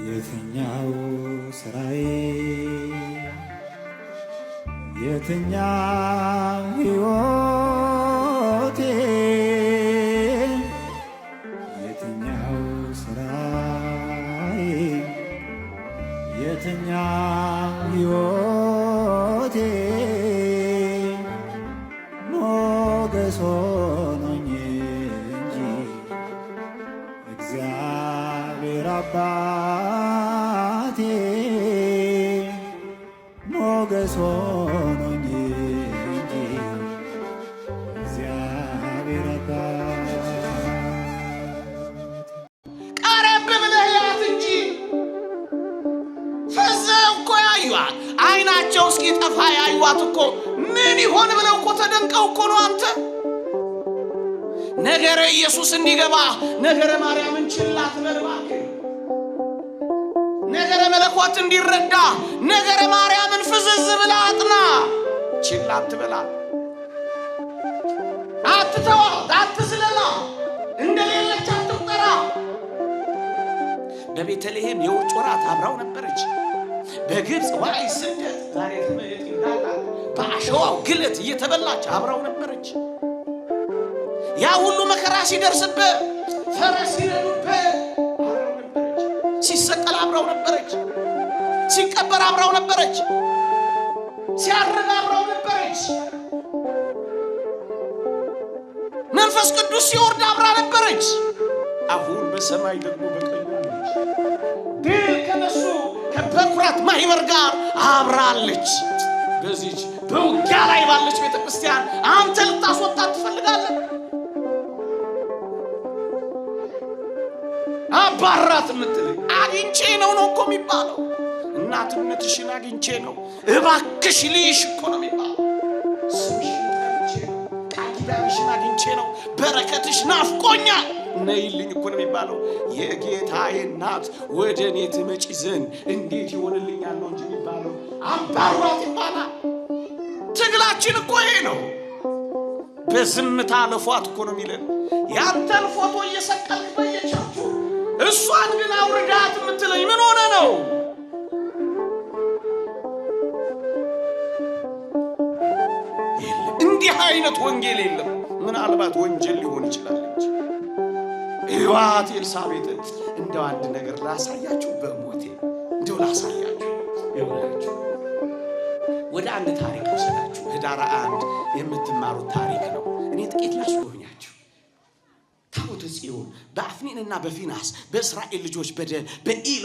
የትኛው ስራዬ የትኛው ሕይወቴ የትኛው ስራዬ የትኛው ሕይወቴ ሞገስ ሆኖኝ እንጂ እግዚአብሔር አባቴ ሞገስ ሆኖኝ እንጂ እግዚአብሔር አባቴ ቀረብ ብለህ ያት እንጂ ፈዘው እኮ ያዩዋት አይናቸው እስኪጠፋ ያዩዋት እኮ ምን ይሆን ብለው እኮ ተደንቀው እኮ ነው። አንተ ነገረ ኢየሱስ እንዲገባ ነገረ ማርያምን ችላ ትበል እባክህ። ነገረ መለኮት እንዲረዳ ነገረ ማርያምን ፍዝዝ ብላ አጥና። ችላ አትበላ፣ አትተዋ፣ አትዝለላ፣ እንደሌለች አትቁጠራ። በቤተልሔም የውርጭ ወራት አብራው ነበረች። በግብፅ ዋይ ስደት ዛሬ ትምህርት እንዳላ በአሸዋው ግለት እየተበላች አብራው ነበረች። ያ ሁሉ መከራ ሲደርስበት ፈረስ ሲነዱበት አብራው ነበረች። ሲሰቀል አብራው ነበረች። ሲቀበር አብራው ነበረች። ሲያርግ አብራው ነበረች። መንፈስ ቅዱስ ሲወርድ አብራ ነበረች። አሁን በሰማይ ደግሞ በቀኙ ነች። ድል ከነሱ ከበኩራት ማህበር ጋር አብራለች። በዚህች በውጊያ ላይ ባለች ቤተክርስቲያን አንተ ልታስወጣት ትፈልጋለህ? አባራት የምትለኝ አግኝቼ ነው እኮ የሚባለው። እናትነትሽን አግኝቼ ነው እባክሽ ልይሽ እኮ ነው የሚባለው። ስምሽን አግኝቼ ነው፣ ቃል ኪዳንሽን አግኝቼ ነው፣ በረከትሽ ናፍቆኛል ነይልኝ እኮ ነው የሚባለው። የጌታዬ እናት ወደ እኔ ትመጪ ዘንድ እንዴት ይሆንልኛል ነው እንጂ የሚባለው አባራት ይባላል። ትግላችን እኮ ይሄ ነው። በዝምታ ለፏት እኮ ነው የሚለን። ያንተን ፎቶ እየሰቀልክ በየቸርቹ እሷን ግን አውርዳት የምትለኝ ምን ሆነ ነው? እንዲህ አይነት ወንጌል የለም። ምናልባት ወንጀል ሊሆን ይችላል እንጂ ሕይወት ኤልሳቤጥን እንደው አንድ ነገር ላሳያችሁ፣ በሞቴ እንደው ላሳያችሁ። ይኸውላችሁ ወደ አንድ ታሪክ ወሰዳችሁ። ህዳር 1 የምትማሩት ታሪክ ነው። እኔ ጥቂት ላስጎብኛችሁ። ታቦተ ጽዮን በአፍኒንና በፊናስ በእስራኤል ልጆች በደል በኢሎ